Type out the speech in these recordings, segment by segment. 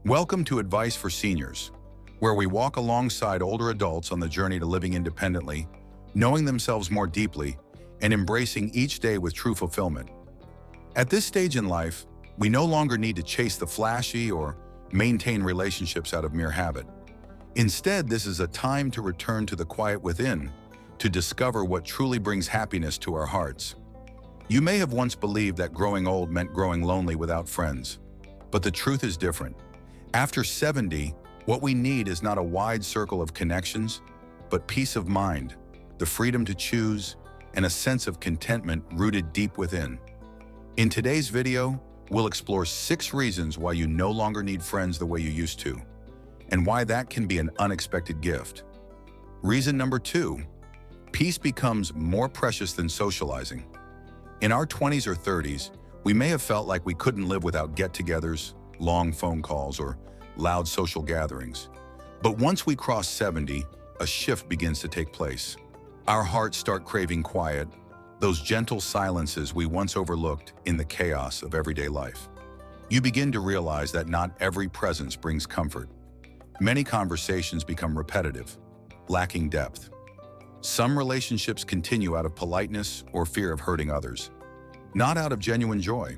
Welcome to Advice for Seniors, where we walk alongside older adults on the journey to living independently, knowing themselves more deeply, and embracing each day with true fulfillment. At this stage in life, we no longer need to chase the flashy or maintain relationships out of mere habit. Instead, this is a time to return to the quiet within, to discover what truly brings happiness to our hearts. You may have once believed that growing old meant growing lonely without friends, but the truth is different. After 70, what we need is not a wide circle of connections, but peace of mind, the freedom to choose, and a sense of contentment rooted deep within. In today's video, we'll explore 6 reasons why you no longer need friends the way you used to, and why that can be an unexpected gift. Reason number 2, peace becomes more precious than socializing. In our 20s or 30s, we may have felt like we couldn't live without get-togethers, long phone calls, or loud social gatherings. But once we cross 70, a shift begins to take place. Our hearts start craving quiet, those gentle silences we once overlooked in the chaos of everyday life. You begin to realize that not every presence brings comfort. Many conversations become repetitive, lacking depth. Some relationships continue out of politeness or fear of hurting others, not out of genuine joy.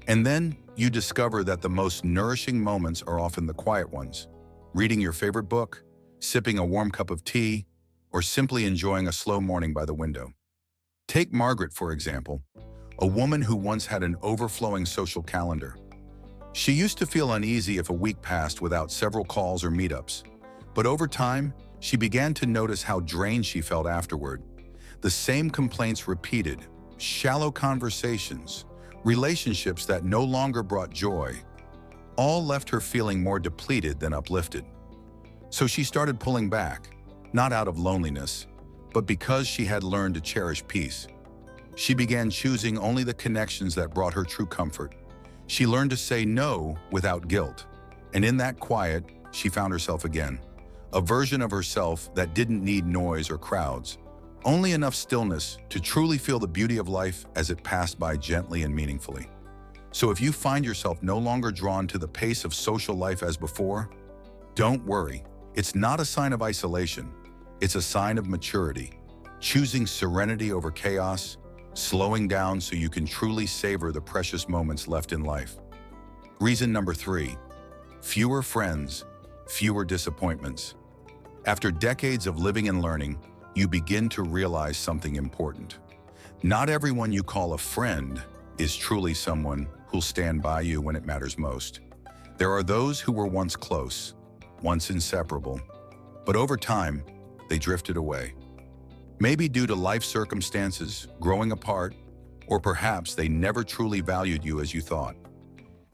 And then you discover that the most nourishing moments are often the quiet ones. Reading your favorite book, sipping a warm cup of tea, or simply enjoying a slow morning by the window. Take Margaret, for example, a woman who once had an overflowing social calendar. She used to feel uneasy if a week passed without several calls or meetups. But over time, she began to notice how drained she felt afterward. The same complaints repeated, shallow conversations, relationships that no longer brought joy, all left her feeling more depleted than uplifted. So she started pulling back, not out of loneliness, but because she had learned to cherish peace. She began choosing only the connections that brought her true comfort. She learned to say no without guilt. And in that quiet, she found herself again, a version of herself that didn't need noise or crowds, only enough stillness to truly feel the beauty of life as it passed by gently and meaningfully. So if you find yourself no longer drawn to the pace of social life as before, don't worry. It's not a sign of isolation. It's a sign of maturity, choosing serenity over chaos, slowing down so you can truly savor the precious moments left in life. Reason number 3, fewer friends, fewer disappointments. After decades of living and learning, you begin to realize something important. Not everyone you call a friend is truly someone who'll stand by you when it matters most. There are those who were once close, once inseparable, but over time, they drifted away. Maybe due to life circumstances, growing apart, or perhaps they never truly valued you as you thought.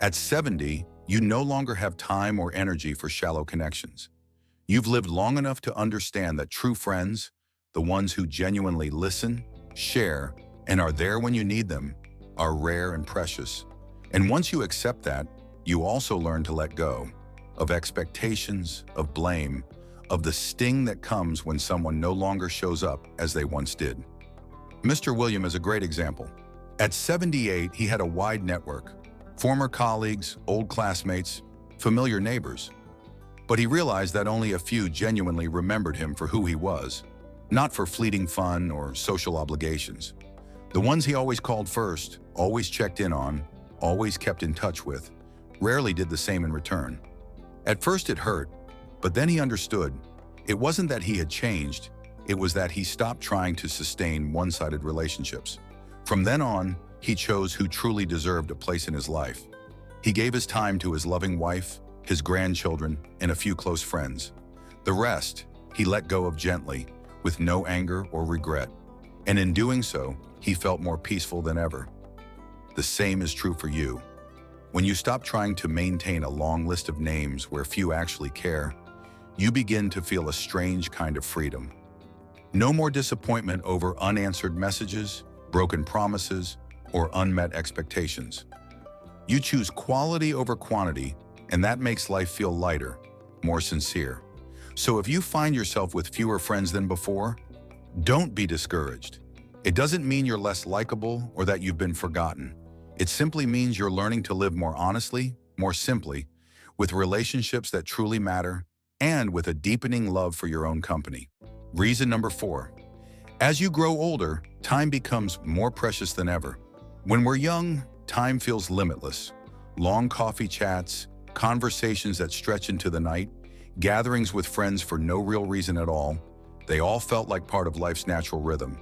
At 70, you no longer have time or energy for shallow connections. You've lived long enough to understand that true friends, the ones who genuinely listen, share, and are there when you need them, are rare and precious. And once you accept that, you also learn to let go of expectations, of blame, of the sting that comes when someone no longer shows up as they once did. Mr. William is a great example. At 78, he had a wide network, former colleagues, old classmates, familiar neighbors. But he realized that only a few genuinely remembered him for who he was, not for fleeting fun or social obligations. The ones he always called first, always checked in on, always kept in touch with, rarely did the same in return. At first it hurt, but then he understood. It wasn't that he had changed, it was that he stopped trying to sustain one-sided relationships. From then on, he chose who truly deserved a place in his life. He gave his time to his loving wife, his grandchildren, and a few close friends. The rest, he let go of gently, with no anger or regret. And in doing so, he felt more peaceful than ever. The same is true for you. When you stop trying to maintain a long list of names where few actually care, you begin to feel a strange kind of freedom. No more disappointment over unanswered messages, broken promises, or unmet expectations. You choose quality over quantity, and that makes life feel lighter, more sincere. So if you find yourself with fewer friends than before, don't be discouraged. It doesn't mean you're less likable or that you've been forgotten. It simply means you're learning to live more honestly, more simply, with relationships that truly matter, and with a deepening love for your own company. Reason number 4. As you grow older, time becomes more precious than ever. When we're young, time feels limitless. Long coffee chats, conversations that stretch into the night, gatherings with friends for no real reason at all, they all felt like part of life's natural rhythm.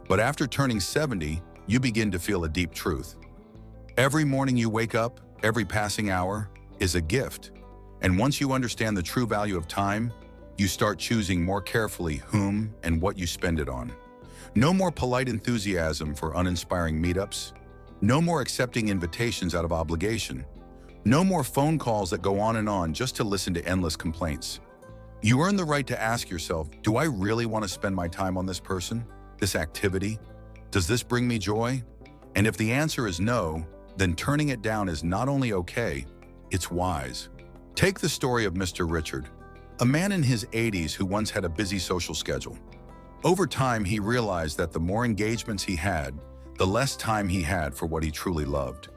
But after turning 70, you begin to feel a deep truth. Every morning you wake up, every passing hour, is a gift. And once you understand the true value of time, you start choosing more carefully whom and what you spend it on. No more polite enthusiasm for uninspiring meetups. No more accepting invitations out of obligation. No more phone calls that go on just to listen to endless complaints. You earn the right to ask yourself, do I really want to spend my time on this person, this activity? Does this bring me joy? And if the answer is no, then turning it down is not only okay, it's wise. Take the story of Mr. Richard, a man in his 80s who once had a busy social schedule. Over time, he realized that the more engagements he had, the less time he had for what he truly loved.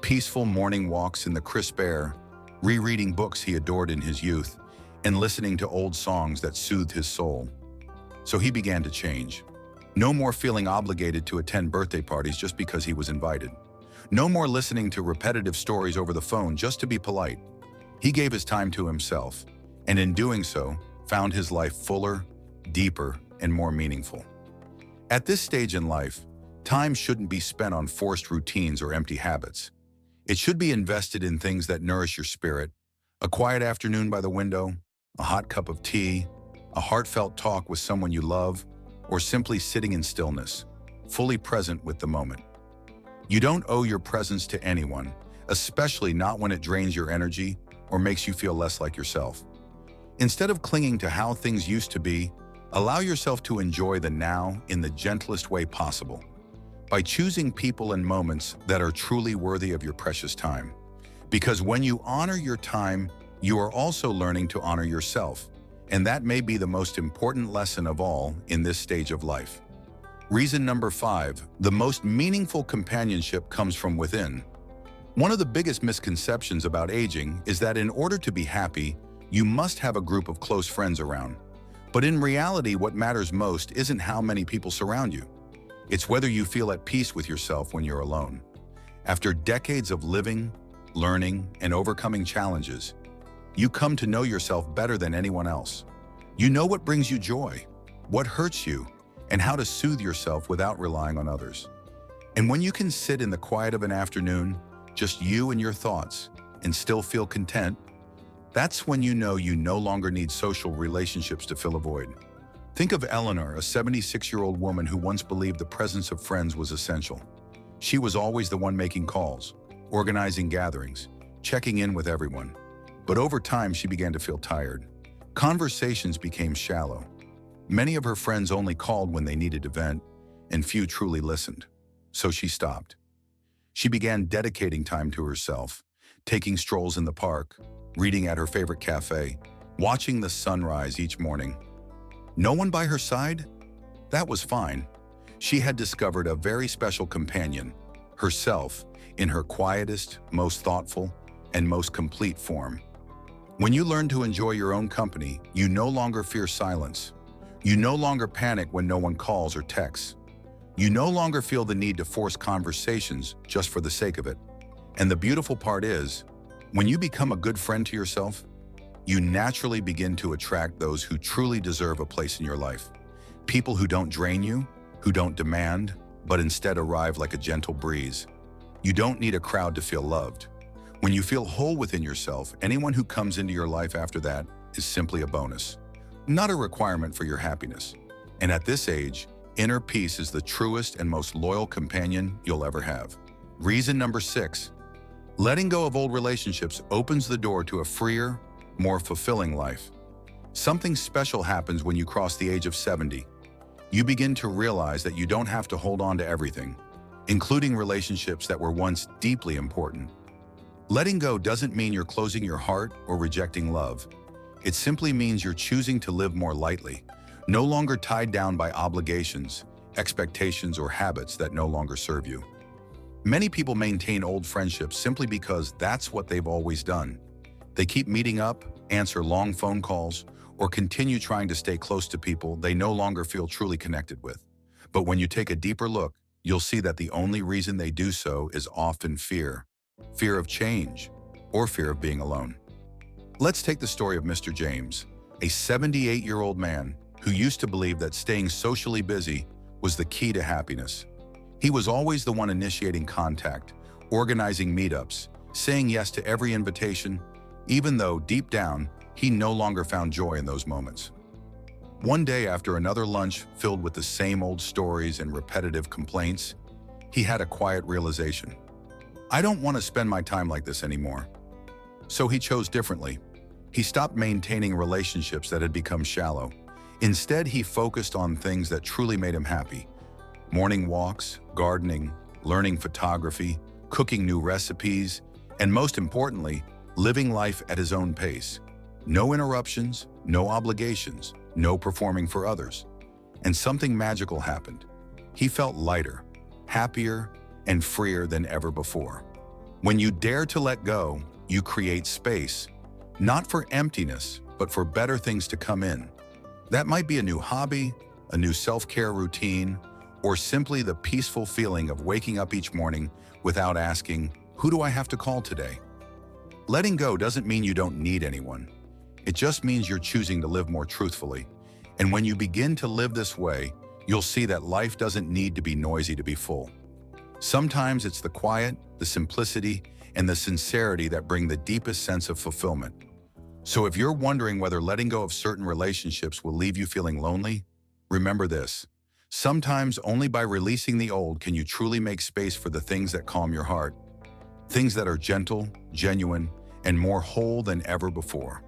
Peaceful morning walks in the crisp air, rereading books he adored in his youth, and listening to old songs that soothed his soul. So he began to change. No more feeling obligated to attend birthday parties just because he was invited. No more listening to repetitive stories over the phone just to be polite. He gave his time to himself, and in doing so, found his life fuller, deeper, and more meaningful. At this stage in life, time shouldn't be spent on forced routines or empty habits. It should be invested in things that nourish your spirit: a quiet afternoon by the window, a hot cup of tea, a heartfelt talk with someone you love, or simply sitting in stillness, fully present with the moment. You don't owe your presence to anyone, especially not when it drains your energy or makes you feel less like yourself. Instead of clinging to how things used to be, allow yourself to enjoy the now in the gentlest way possible, by choosing people and moments that are truly worthy of your precious time. Because when you honor your time, you are also learning to honor yourself, and that may be the most important lesson of all in this stage of life. Reason number 5, the most meaningful companionship comes from within. One of the biggest misconceptions about aging is that in order to be happy, you must have a group of close friends around. But in reality, what matters most isn't how many people surround you. It's whether you feel at peace with yourself when you're alone. After decades of living, learning, and overcoming challenges, you come to know yourself better than anyone else. You know what brings you joy, what hurts you, and how to soothe yourself without relying on others. And when you can sit in the quiet of an afternoon, just you and your thoughts, and still feel content, that's when you know you no longer need social relationships to fill a void. Think of Eleanor, a 76-year-old woman who once believed the presence of friends was essential. She was always the one making calls, organizing gatherings, checking in with everyone. But over time, she began to feel tired. Conversations became shallow. Many of her friends only called when they needed to vent, and few truly listened. So she stopped. She began dedicating time to herself, taking strolls in the park, reading at her favorite cafe, watching the sunrise each morning. No one by her side? That was fine. She had discovered a very special companion, herself, in her quietest, most thoughtful, and most complete form. When you learn to enjoy your own company, you no longer fear silence. You no longer panic when no one calls or texts. You no longer feel the need to force conversations just for the sake of it. And the beautiful part is, when you become a good friend to yourself, you naturally begin to attract those who truly deserve a place in your life. People who don't drain you, who don't demand, but instead arrive like a gentle breeze. You don't need a crowd to feel loved. When you feel whole within yourself, anyone who comes into your life after that is simply a bonus, not a requirement for your happiness. And at this age, inner peace is the truest and most loyal companion you'll ever have. Reason number 6, letting go of old relationships opens the door to a freer, more fulfilling life. Something special happens when you cross the age of 70. You begin to realize that you don't have to hold on to everything, including relationships that were once deeply important. Letting go doesn't mean you're closing your heart or rejecting love. It simply means you're choosing to live more lightly, no longer tied down by obligations, expectations, or habits that no longer serve you. Many people maintain old friendships simply because that's what they've always done. They keep meeting up, answer long phone calls, or continue trying to stay close to people they no longer feel truly connected with. But when you take a deeper look, you'll see that the only reason they do so is often fear. Fear of change, or fear of being alone. Let's take the story of Mr. James, a 78-year-old man who used to believe that staying socially busy was the key to happiness. He was always the one initiating contact, organizing meetups, saying yes to every invitation, even though deep down, he no longer found joy in those moments. One day, after another lunch filled with the same old stories and repetitive complaints, he had a quiet realization. I don't want to spend my time like this anymore. So he chose differently. He stopped maintaining relationships that had become shallow. Instead, he focused on things that truly made him happy. Morning walks, gardening, learning photography, cooking new recipes, and most importantly, living life at his own pace. No interruptions, no obligations, no performing for others. And something magical happened. He felt lighter, happier, and freer than ever before. When you dare to let go, you create space, not for emptiness, but for better things to come in. That might be a new hobby, a new self-care routine, or simply the peaceful feeling of waking up each morning without asking, who do I have to call today? Letting go doesn't mean you don't need anyone. It just means you're choosing to live more truthfully. And when you begin to live this way, you'll see that life doesn't need to be noisy to be full. Sometimes it's the quiet, the simplicity, and the sincerity that bring the deepest sense of fulfillment. So if you're wondering whether letting go of certain relationships will leave you feeling lonely, remember this. Sometimes only by releasing the old can you truly make space for the things that calm your heart, things that are gentle, genuine, and more whole than ever before.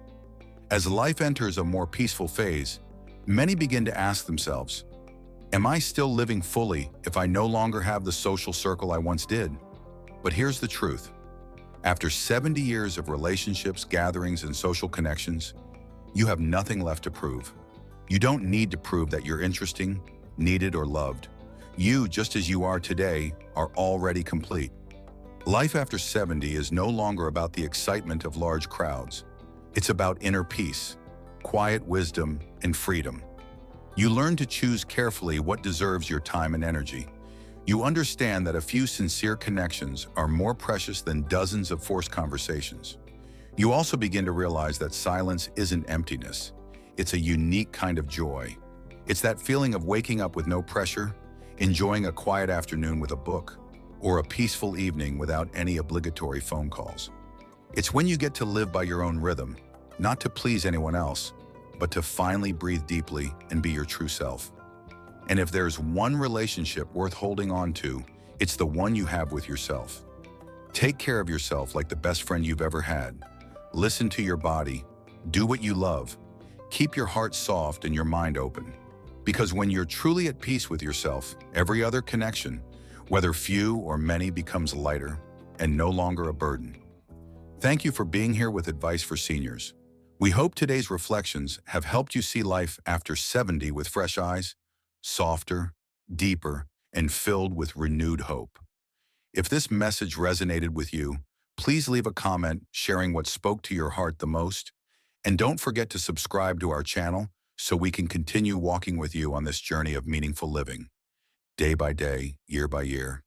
As life enters a more peaceful phase, many begin to ask themselves, am I still living fully if I no longer have the social circle I once did? But here's the truth. After 70 years of relationships, gatherings, and social connections, you have nothing left to prove. You don't need to prove that you're interesting, needed, or loved. You, just as you are today, are already complete. Life after 70 is no longer about the excitement of large crowds. It's about inner peace, quiet wisdom, and freedom. You learn to choose carefully what deserves your time and energy. You understand that a few sincere connections are more precious than dozens of forced conversations. You also begin to realize that silence isn't emptiness. It's a unique kind of joy. It's that feeling of waking up with no pressure, enjoying a quiet afternoon with a book, or a peaceful evening without any obligatory phone calls. It's when you get to live by your own rhythm, not to please anyone else, but to finally breathe deeply and be your true self. And if there's one relationship worth holding on to, it's the one you have with yourself. Take care of yourself like the best friend you've ever had. Listen to your body. Do what you love. Keep your heart soft and your mind open. Because when you're truly at peace with yourself, every other connection, whether few or many, becomes lighter and no longer a burden. Thank you for being here with Advice for Seniors. We hope today's reflections have helped you see life after 70 with fresh eyes, softer, deeper, and filled with renewed hope. If this message resonated with you, please leave a comment sharing what spoke to your heart the most. And don't forget to subscribe to our channel so we can continue walking with you on this journey of meaningful living, day by day, year by year.